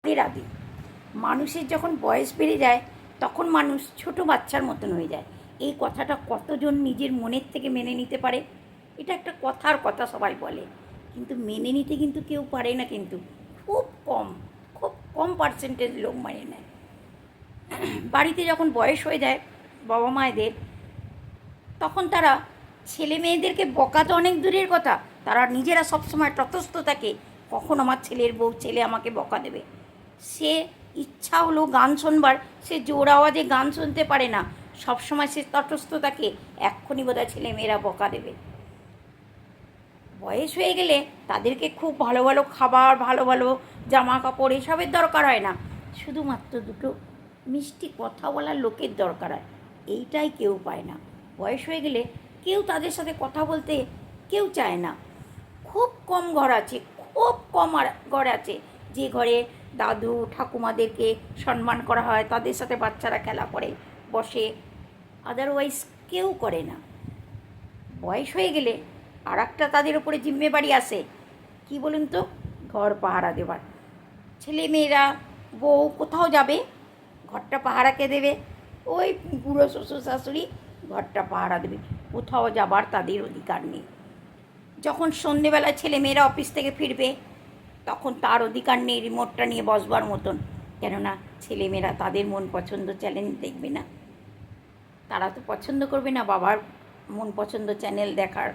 রাধে। মানুষের যখন বয়স বেড়ে যায় তখন মানুষ ছোট বাচ্চার মতন হয়ে যায়। এই কথাটা কতজন নিজের মনের থেকে মেনে নিতে পারে? এটা একটা কথার কথা সবাই বলে, কিন্তু মেনে নিতে কিন্তু কেউ পারে না। কিন্তু খুব কম, খুব কম পার্সেন্টেজ লোক মেনে নেয়। বাড়িতে যখন বয়স হয়ে যায় বাবা মায়েদের, তখন তারা ছেলে মেয়েদেরকে বকা তো অনেক দূরের কথা, তারা নিজেরা সবসময় তটস্থ থাকে, কখন আমার ছেলের বউ ছেলে আমাকে বকা দেবে। সে ইচ্ছা হলো গান শুনবার, সে জোর আওয়াজে গান শুনতে পারে না, সবসময় সে তটস্থ থাকে, এক্ষুনি বোধহয় ছেলে মেয়েরা বকা দেবে। বয়স হয়ে গেলে তাদেরকে খুব ভালো ভালো খাবার, ভালো ভালো জামা কাপড় এসবের দরকার হয় না, শুধুমাত্র দুটো মিষ্টি কথা বলার লোকের দরকার হয়। এইটাই কেউ পায় না। বয়স হয়ে গেলে কেউ তাদের সাথে কথা বলতে কেউ চায় না। খুব কম ঘর আছে, খুব কম ঘর আছে যে ঘরে দাদু ঠাকুমাদেরকে সম্মান করা হয়, তাদের সাথে বাচ্চারা খেলা করে বসে, আদারওয়াইজ কেউ করে না। বয়স হয়ে গেলে আর একটা তাদের উপরে জিম্মেবারি আসে, কি বলুন তো? ঘর পাহারা দেবার। ছেলে মেয়েরা বউ কোথাও যাবে, ঘরটা পাহারা কে দেবে? ওই বুড়ো শ্বশুর শাশুড়ি ঘরটা পাহারা দেবে, কোথাও যাবার তাদের অধিকার নেই। যখন সন্ধেবেলায় ছেলে মেয়েরা অফিস থেকে ফিরবে, তখন তার অধিকার নেই রিমোটটা নিয়ে বসবার মতন, কেননা ছেলেমেয়েরা তাদের মন পছন্দ চ্যানেল দেখবে না। তারা তো পছন্দ করবে না বাবার মন পছন্দ চ্যানেল দেখার।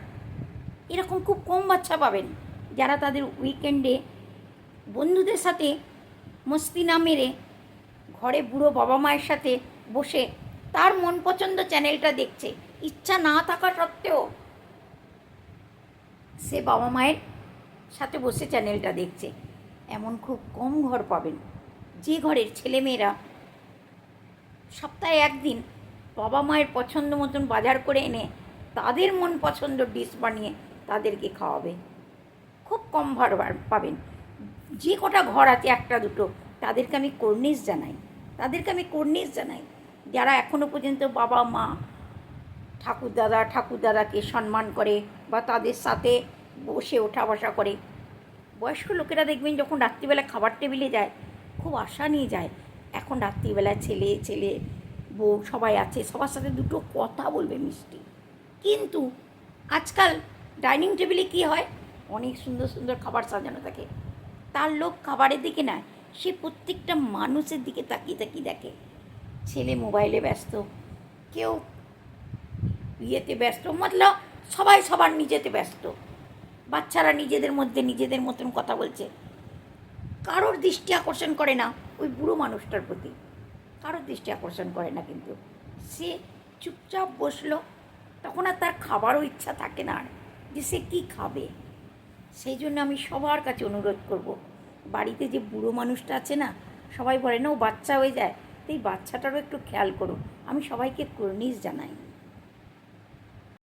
এরকম খুব কম বাচ্চা পাবেন যারা তাদের উইকেন্ডে বন্ধুদের সাথে মস্তি না মেরে ঘরে বুড়ো বাবা মায়ের সাথে বসে তার মন পছন্দ চ্যানেলটা দেখছে, ইচ্ছা না থাকা সত্ত্বেও সে বাবা মায়ের সাথে বসে চ্যানেলটা দেখছে। এমন খুব কম ঘর পাবেন যে ঘরের ছেলেমেয়েরা সপ্তাহে একদিন বাবা মায়ের পছন্দ মতন বাজার করে এনে তাদের মন পছন্দ ডিশ বানিয়ে তাদেরকে খাওয়াবে। খুব কম ঘর পাবেন। যে কটা ঘর আছে একটা দুটো, তাদেরকে আমি কর্নিশ জানাই, যারা এখনও পর্যন্ত বাবা মা ঠাকুরদাদাকে সম্মান করে বা তাদের সাথে বসে ওঠা বসা করে। বয়স্ক লোকেরা দেখবেন যখন রাত্রিবেলা খাবার টেবিলে যায় খুব আশা নিয়ে যায়, এখন রাত্রিবেলা ছেলে বউ সবাই আছে, সবার সাথে দুটো কথা বলবে মিষ্টি। কিন্তু আজকাল ডাইনিং টেবিলে কী হয়, অনেক সুন্দর সুন্দর খাবার সাজানো থাকে, তার লোক খাবারের দিকে নয়, সে প্রত্যেকটা মানুষের দিকে তাকিয়ে তাকিয়ে দেখে। ছেলে মোবাইলে ব্যস্ত, কেউ ইয়েতে ব্যস্ত, মতলব সবাই সবার নিজেতে ব্যস্ত, বাচ্চারা নিজেদের মধ্যে নিজেদের মতন কথা বলছে। কারোর দৃষ্টি আকর্ষণ করে না ওই বুড়ো মানুষটার প্রতি, কারোর দৃষ্টি আকর্ষণ করে না। কিন্তু সে চুপচাপ বসলো, তখন আর তার খাবারও ইচ্ছা থাকে না আর, যে সে কী খাবে। সেই জন্য আমি সবার কাছে অনুরোধ করব, বাড়িতে যে বুড়ো মানুষটা আছে না, সবাই বলে না ও বাচ্চা হয়ে যায়, তো এই বাচ্চাটারও একটু খেয়াল করুন। আমি সবাইকে কর্নিশ জানাই।